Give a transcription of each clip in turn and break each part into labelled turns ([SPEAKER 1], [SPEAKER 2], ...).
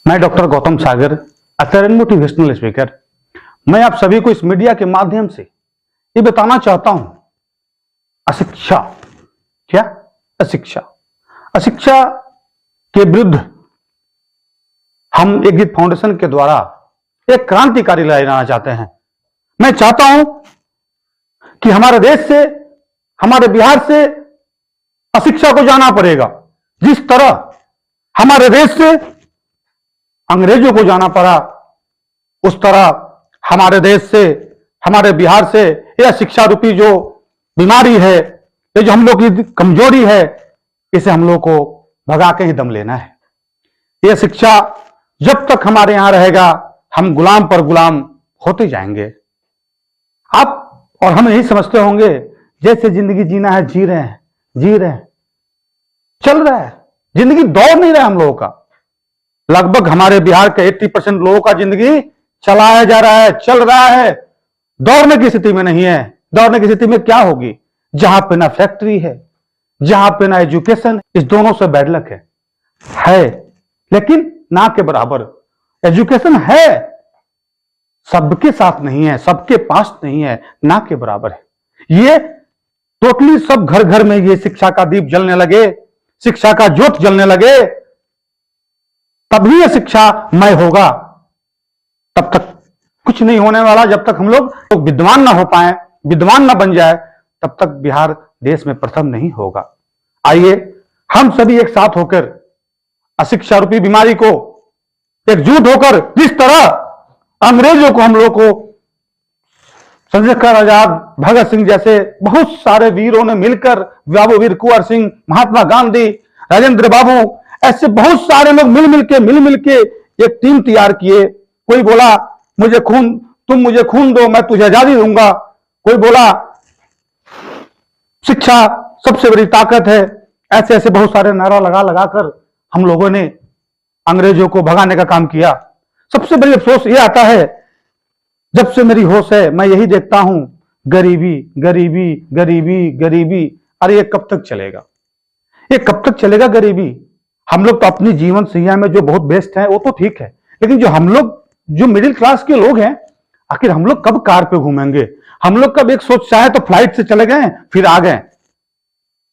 [SPEAKER 1] मैं doctor Gautam Sagar, author and motivational speaker. मैं आप सभी को इस मीडिया के माध्यम से ये बताना चाहता हूं, अशिक्षा क्या? अशिक्षा अशिक्षा के विरुद्ध हम एकजुट फाउंडेशन के द्वारा एक क्रांतिकारी लड़ाई लाना चाहते हैं। मैं चाहता हूं कि हमारे देश से, हमारे बिहार से अशिक्षा को जाना पड़ेगा। जिस तरह हमारे देश से अंग्रेजों को जाना पड़ा, उस तरह हमारे देश से, हमारे बिहार से यह शिक्षा रूपी जो बीमारी है, ये जो हम लोग की कमजोरी है, इसे हम लोग को भगा के ही दम लेना है। यह शिक्षा जब तक हमारे यहां रहेगा, हम गुलाम पर गुलाम होते जाएंगे। आप और हम यही समझते होंगे जैसे जिंदगी जीना है, जी रहे हैं, चल रहा है, जिंदगी दौड़ नहीं रहा हम लोगों का। लगभग हमारे बिहार के 80% लोगों का जिंदगी चलाया जा रहा है, चल रहा है, दौड़ने की स्थिति में नहीं है। दौड़ने की स्थिति में क्या होगी? जहां पे ना फैक्ट्री है, जहां पे ना एजुकेशन, इस दोनों से बैड लक है लेकिन ना के बराबर। एजुकेशन है, सबके साथ नहीं है, सबके पास नहीं है, ना के बराबर है। ये टोटली सब घर घर में ये शिक्षा का दीप जलने लगे, शिक्षा का ज्योत जलने लगे, तभी यह शिक्षामय होगा। तब तक कुछ नहीं होने वाला। जब तक हम लोग विद्वान ना हो पाए, विद्वान ना बन जाए, तब तक बिहार देश में प्रथम नहीं होगा। आइए हम सभी एक साथ होकर अशिक्षा रूपी बीमारी को एकजुट होकर, जिस तरह अंग्रेजों को हम लोग को चंद्रशेखर आजाद, भगत सिंह जैसे बहुत सारे वीरों ने मिलकर, बाबू वीर कुंवर सिंह, महात्मा गांधी, राजेंद्र बाबू, ऐसे बहुत सारे लोग मिल मिल के एक टीम तैयार किए। कोई बोला मुझे खून, तुम मुझे खून दो, मैं तुझे आजादी दूंगा। कोई बोला शिक्षा सबसे बड़ी ताकत है। ऐसे ऐसे बहुत सारे नारा लगाकर हम लोगों ने अंग्रेजों को भगाने का काम किया। सबसे बड़ी अफसोस यह आता है, जब से मेरी होश है मैं यही देखता हूं, गरीबी गरीबी गरीबी गरीबी। अरे ये कब तक चलेगा? ये कब तक चलेगा गरीबी? हम लोग तो अपनी जीवन शैया में जो बहुत बेस्ट है वो तो ठीक है, लेकिन जो हम लोग जो मिडिल क्लास के लोग हैं, आखिर हम लोग कब कार पे घूमेंगे? हम लोग कब एक सोच चाहे तो फ्लाइट से चले गए फिर आ गए।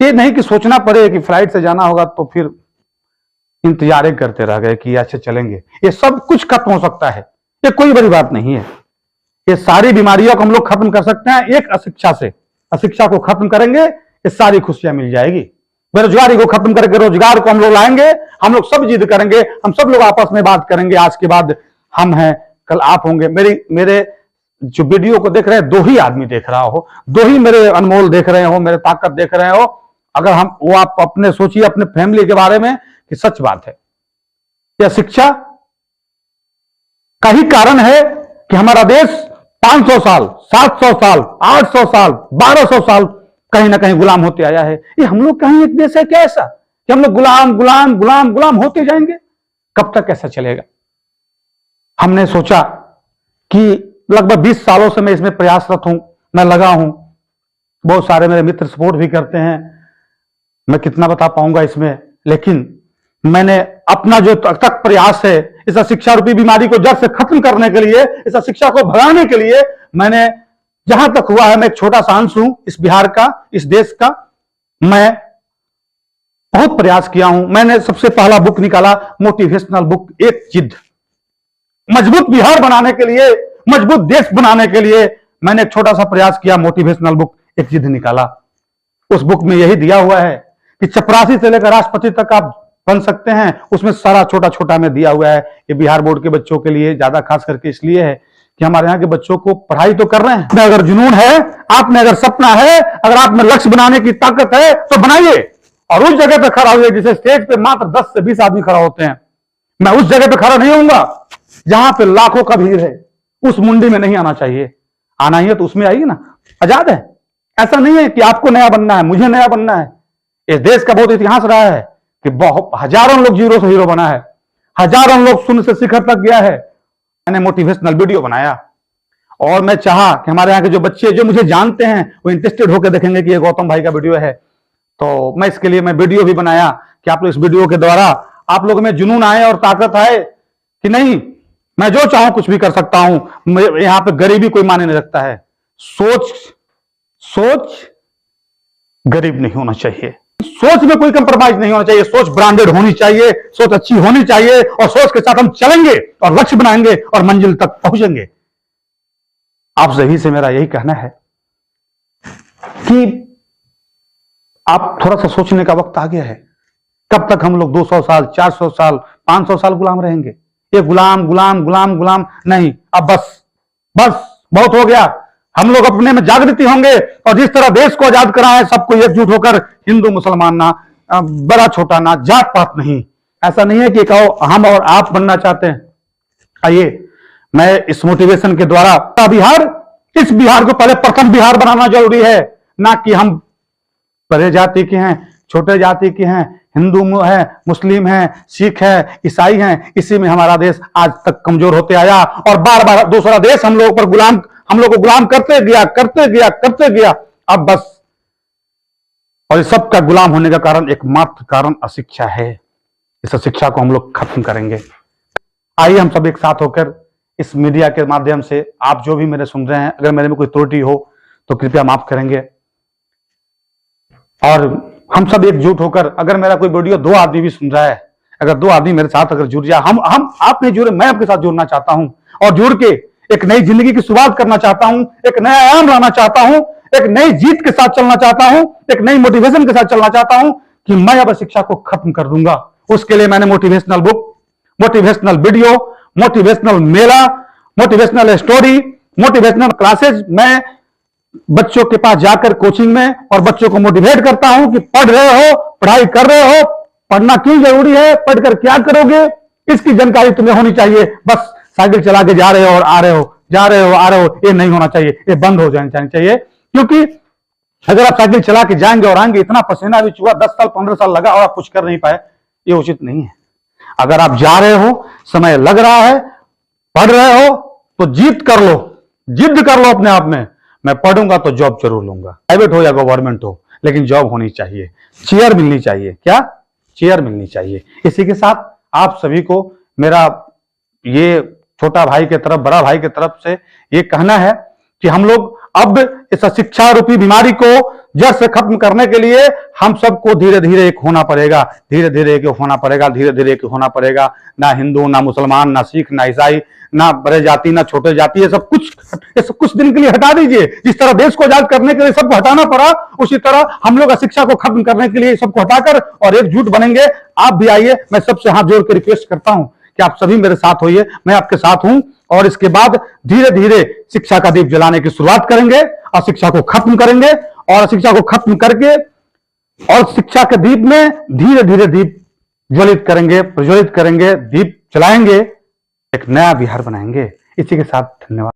[SPEAKER 1] ये नहीं कि सोचना पड़े कि फ्लाइट से जाना होगा तो फिर इंतजार करते रह गए कि ऐसे चलेंगे। ये सब कुछ खत्म हो सकता है, ये कोई बड़ी बात नहीं है। ये सारी बीमारियों को हम लोग खत्म कर सकते हैं एक अशिक्षा से। अशिक्षा को खत्म करेंगे, ये सारी खुशियां मिल जाएगी। बेरोजगारी को खत्म करके रोजगार को हम लोग लाएंगे। हम लोग सब जिद करेंगे, हम सब लोग आपस में बात करेंगे। आज के बाद हम हैं, कल आप होंगे। मेरे जो वीडियो को देख रहे हैं, दो ही आदमी देख रहा हो, दो ही मेरे अनमोल देख रहे हो, मेरे ताकत देख रहे हो। अगर हम वो आप अपने सोचिए अपने फैमिली के बारे में कि सच बात है, यह शिक्षा का ही कारण है कि हमारा देश 500 साल, 700 साल, 800 साल, 1200 साल कहीं ना कहीं गुलाम होते आया है। ये हम लोग कहीं एक देश है क्या ऐसा कि हम लोग गुलाम गुलाम गुलाम गुलाम होते जाएंगे? कब तक ऐसा चलेगा? हमने सोचा कि लगभग 20 सालों से मैं इसमें प्रयासरत हूं, मैं लगा हूं। बहुत सारे मेरे मित्र सपोर्ट भी करते हैं। मैं कितना बता पाऊंगा इसमें, लेकिन मैंने अपना जो तक प्रयास है इस शिक्षा रूपी बीमारी को जड़ से खत्म करने के लिए, इस शिक्षा को भगाने के लिए, मैंने जहां तक हुआ है, मैं एक छोटा सा अंश हूं इस बिहार का, इस देश का। मैं बहुत प्रयास किया हूं। मैंने सबसे पहला बुक निकाला, मोटिवेशनल बुक, एक जिद। मजबूत बिहार बनाने के लिए, मजबूत देश बनाने के लिए मैंने एक छोटा सा प्रयास किया, मोटिवेशनल बुक, एक जिद निकाला। उस बुक में यही दिया हुआ है कि चपरासी से लेकर राष्ट्रपति तक आप बन सकते हैं। उसमें सारा छोटा छोटा में दिया हुआ है। ये बिहार बोर्ड के बच्चों के लिए ज्यादा खास करके इसलिए है कि हमारे यहाँ के बच्चों को पढ़ाई तो कर रहे हैं। अगर जुनून है, आप में अगर सपना है, अगर आप में लक्ष्य बनाने की ताकत है तो बनाइए और उस जगह पे खड़ा हुए जिसे स्टेज पे मात्र 10 से 20 आदमी खड़ा होते हैं। मैं उस जगह पे खड़ा नहीं होऊंगा जहां पे लाखों का भीड़ है। उस मुंडी में नहीं आना चाहिए। आना ही है तो उसमें आइए ना, आजाद है। ऐसा नहीं है कि आपको नया बनना है, मुझे नया बनना है। इस देश का बहुत इतिहास रहा है कि बहुत हजारों लोग जीरो से हीरो बना है, हजारों लोग शून्य से शिखर तक गया है। मैंने मोटिवेशनल वीडियो बनाया और मैं चाहा कि हमारे यहाँ के जो बच्चे जो मुझे जानते हैं वो इंटरेस्टेड होकर देखेंगे कि ये गौतम भाई का वीडियो है। तो मैं इसके लिए मैं वीडियो भी बनाया कि आप लोग इस वीडियो के द्वारा आप लोगों में जुनून आए और ताकत आए कि नहीं मैं जो चाहूं कुछ भी कर सकता हूं, यहां पे गरीबी कोई मायने नहीं रखता है। सोच गरीब नहीं होना चाहिए, सोच में कोई कंप्रोमाइज नहीं होना चाहिए। सोच ब्रांडेड होनी चाहिए, सोच अच्छी होनी चाहिए, और सोच के साथ हम चलेंगे और लक्ष्य बनाएंगे और मंजिल तक पहुंचेंगे। आप सभी से मेरा यही कहना है कि आप थोड़ा सा सोचने का वक्त आ गया है। कब तक हम लोग 200 साल, 400 साल, 500 साल गुलाम रहेंगे? ये गुलाम गुलाम गुलाम गुलाम नहीं, अब बस बहुत हो गया। हम लोग अपने में जागृति होंगे, और जिस तरह देश को आजाद कराए सबको एकजुट होकर, हिंदू मुसलमान ना, बड़ा छोटा ना, जात पात नहीं। ऐसा नहीं है कि कहो हम और आप बनना चाहते हैं। आइए मैं इस मोटिवेशन के द्वारा इस बिहार को पहले प्रथम बिहार बनाना जरूरी है, ना कि हम बड़े जाति के हैं, छोटे जाति के हैं, हिंदू है, मुस्लिम है, सिख है, ईसाई हैं। इसी में हमारा देश आज तक कमजोर होते आया, और बार बार दूसरा देश हम लोगों को गुलाम करते गया। अब बस, और इस सब का गुलाम होने का कारण, एकमात्र कारण अशिक्षा है। इस शिक्षा को हम लोग खत्म करेंगे। आइए हम सब एक साथ होकर इस मीडिया के माध्यम से, आप जो भी मेरे सुन रहे हैं, अगर मेरे में कोई त्रुटि हो तो कृपया माफ करेंगे। और हम सब एकजुट होकर, अगर मेरा कोई वीडियो 2 आदमी भी सुन रहा है, अगर 2 आदमी मेरे साथ अगर जुड़ जाए, हम आप नहीं जुड़े, मैं आपके साथ जुड़ना चाहता हूं, और जुड़ के एक नई जिंदगी की शुरुआत करना चाहता हूं, एक नया आयाम लाना चाहता हूं, एक नई जीत के साथ चलना चाहता हूं, एक नई मोटिवेशन के साथ चलना चाहता हूं कि मैं अब शिक्षा को खत्म कर दूंगा। उसके लिए मैंने motivational book, motivational video, motivational मेला, मोटिवेशनल स्टोरी, मोटिवेशनल क्लासेज, मैं बच्चों के पास जाकर कोचिंग में और बच्चों को मोटिवेट करता हूं कि पढ़ रहे हो, पढ़ाई कर रहे हो, पढ़ना क्यों जरूरी है, पढ़कर क्या करोगे, इसकी जानकारी तुम्हें होनी चाहिए। बस साइकिल चला के जा रहे हो और आ रहे हो, ये नहीं होना चाहिए, ये बंद हो जानी चाहिए। क्योंकि अगर आप साइकिल चला के जाएंगे और आएंगे, इतना पसीना भी चुहा, 10 साल 15 साल लगा और आप कुछ कर नहीं पाए, ये उचित नहीं है। अगर आप जा रहे हो, समय लग रहा है, पढ़ रहे हो, तो जिद कर लो अपने आप में, मैं पढ़ूंगा तो जॉब जरूर लूंगा, प्राइवेट हो या गवर्नमेंट हो, लेकिन जॉब होनी चाहिए, चेयर मिलनी चाहिए। क्या? चेयर मिलनी चाहिए। इसी के साथ आप सभी को मेरा ये छोटा भाई के तरफ, बड़ा भाई के तरफ से ये कहना है कि हम लोग अब इस शिक्षा रूपी बीमारी को जड़ से खत्म करने के लिए हम सबको धीरे धीरे एक होना पड़ेगा, धीरे धीरे एक होना पड़ेगा। ना हिंदू, ना मुसलमान, ना सिख, ना ईसाई, ना बड़े जाति, ना छोटे जाति, ये सब कुछ दिन के लिए हटा दीजिए। जिस तरह देश को आजाद करने के लिए सबको हटाना पड़ा, उसी तरह हम लोग शिक्षा को खत्म करने के लिए सबको हटाकर और एकजुट बनेंगे। आप भी आइए, मैं सबसे हाथ जोड़ के रिक्वेस्ट करता हूं कि आप सभी मेरे साथ होइए, मैं आपके साथ हूं, और इसके बाद धीरे धीरे शिक्षा का दीप जलाने की शुरुआत करेंगे और शिक्षा को खत्म करेंगे, और शिक्षा को खत्म करके और शिक्षा के दीप में धीरे धीरे दीप प्रज्वलित करेंगे, दीप जलाएंगे, एक नया बिहार बनाएंगे। इसी के साथ धन्यवाद।